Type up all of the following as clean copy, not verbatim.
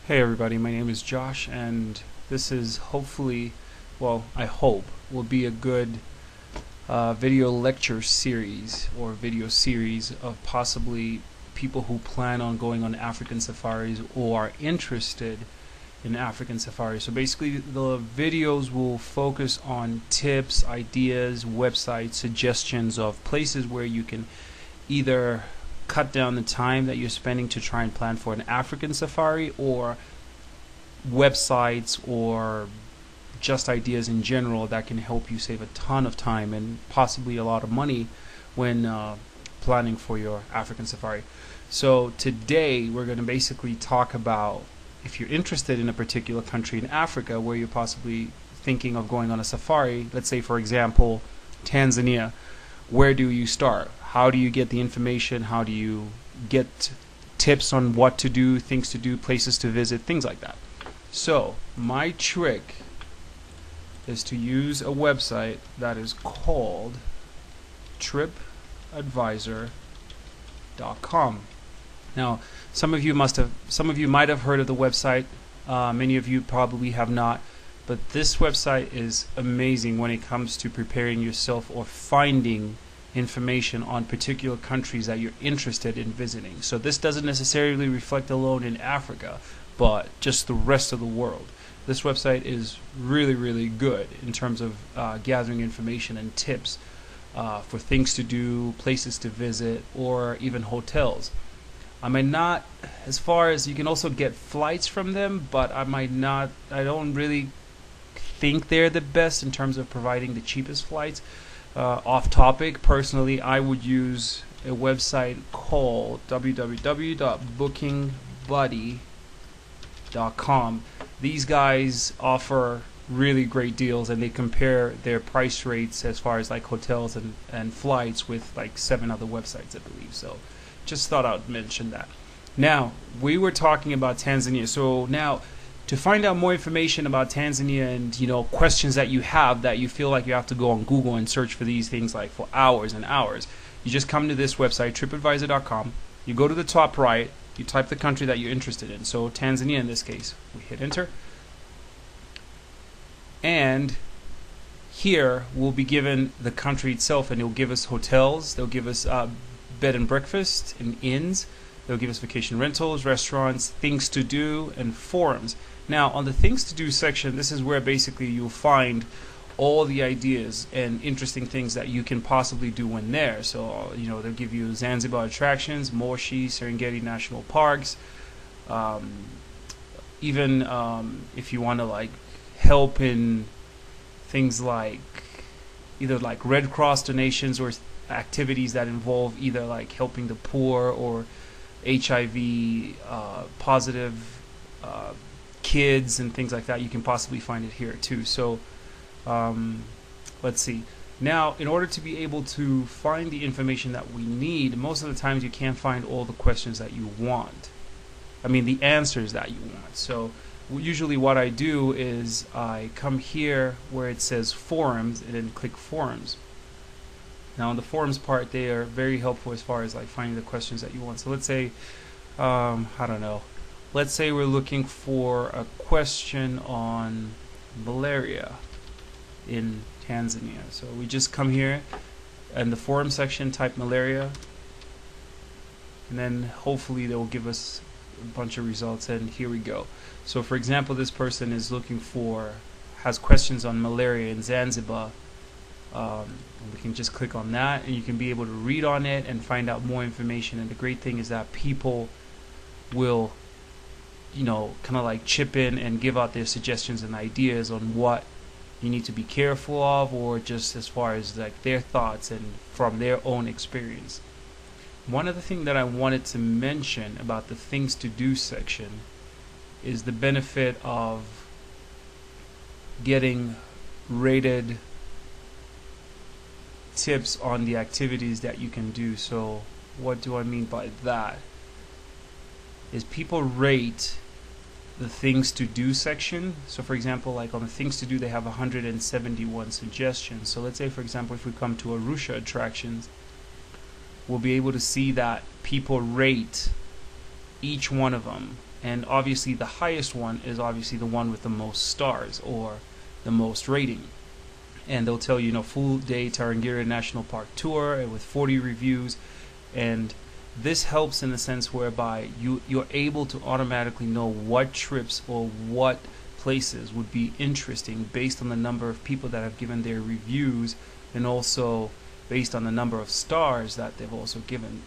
Hey everybody, my name is Josh, and this is hopefully, well, I hope, will be a good video lecture series or video series of possibly people who plan on going on African safaris or are interested in African safaris. So basically the videos will focus on tips, ideas, websites, suggestions of places where you can either cut down the time that you're spending to try and plan for an African safari, or websites or just ideas in general that can help you save a ton of time and possibly a lot of money when planning for your African safari. So today we're going to basically talk about, if you're interested in a particular country in Africa where you're possibly thinking of going on a safari, let's say for example Tanzania, where do you start? How do you get the information? How do you get tips on what to do, things to do, places to visit, things like that? So my trick is to use a website that is called tripadvisor.com. Now, some of you might have heard of the website. Many of you probably have not. But this website is amazing when it comes to preparing yourself or finding information on particular countries that you're interested in visiting. So this doesn't necessarily reflect alone in Africa, but just the rest of the world. This website is really good in terms of gathering information and tips for things to do, places to visit, or even hotels. I might not, as far as you can also get flights from them, but I don't really think they're the best in terms of providing the cheapest flights. Off topic, personally, I would use a website called www.bookingbuddy.com. These guys offer really great deals, and they compare their price rates as far as like hotels and flights with like 7 other websites, I believe. So just thought I'd mention that. Now, we were talking about Tanzania. So now, to find out more information about Tanzania and questions that you have that you feel like you have to go on Google and search for these things like for hours and hours, you just come to this website, tripadvisor.com. You go to the top right, you type the country that you're interested in. So Tanzania in this case. We hit enter. And here we'll be given the country itself, and it'll give us hotels, they'll give us bed and breakfast and inns, they'll give us vacation rentals, restaurants, things to do, and forums. Now, on the things to do section, this is where basically you'll find all the ideas and interesting things that you can possibly do when there. So, they'll give you Zanzibar attractions, Moshi, Serengeti National Parks, even if you want to like help in things like either like Red Cross donations or activities that involve either like helping the poor or HIV positive kids and things like that, you can possibly find it here too. So let's see. Now, in order to be able to find the information that we need, most of the times you can't find all the questions that you want. I mean, the answers that you want. So usually what I do is I come here where it says forums and then click forums. Now, on the forums part, they are very helpful as far as like finding the questions that you want. So let's say, I don't know. Let's say we're looking for a question on malaria in Tanzania. So we just come here in the forum section, type malaria, and then hopefully they'll give us a bunch of results. And here we go. So for example, this person is has questions on malaria in Zanzibar. We can just click on that, and you can be able to read on it and find out more information. And the great thing is that people will kind of like chip in and give out their suggestions and ideas on what you need to be careful of, or just as far as like their thoughts and from their own experience. One other thing that I wanted to mention about the things to do section is the benefit of getting rated tips on the activities that you can do. So what do I mean by that? Is people rate the things to do section. So for example, like on the things to do, they have 171 suggestions. So let's say for example, if we come to Arusha attractions, we'll be able to see that people rate each one of them and obviously the highest one is obviously the one with the most stars or the most rating. And they'll tell you, full day Tanzania National Park tour with 40 reviews. And this helps in the sense whereby you're able to automatically know what trips or what places would be interesting based on the number of people that have given their reviews, and also based on the number of stars that they've also given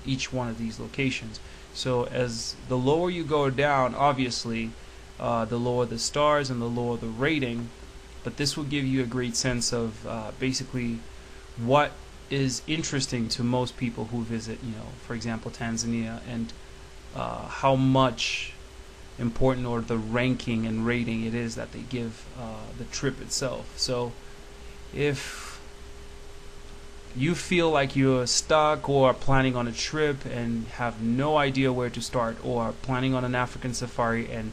each one of these locations. So as the lower you go down, obviously the lower the stars and the lower the rating, but this will give you a great sense of basically what is interesting to most people who visit, for example, Tanzania, and how much important or the ranking and rating it is that they give the trip itself. So if you feel like you're stuck or are planning on a trip and have no idea where to start, or are planning on an African safari and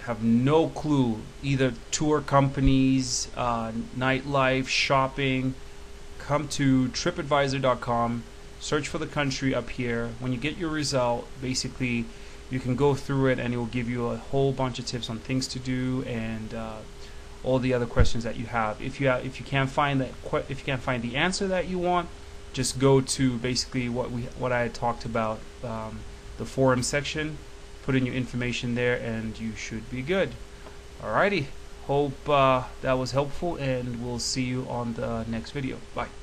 have no clue, either tour companies, nightlife, shopping, come to tripadvisor.com, search for the country up here. When you get your result, basically you can go through it and it will give you a whole bunch of tips on things to do and all the other questions that you have. If you can't find the answer that you want, just go to basically what I had talked about, the forum section. Put in your information there and you should be good. Alrighty, hope that was helpful, and we'll see you on the next video. Bye.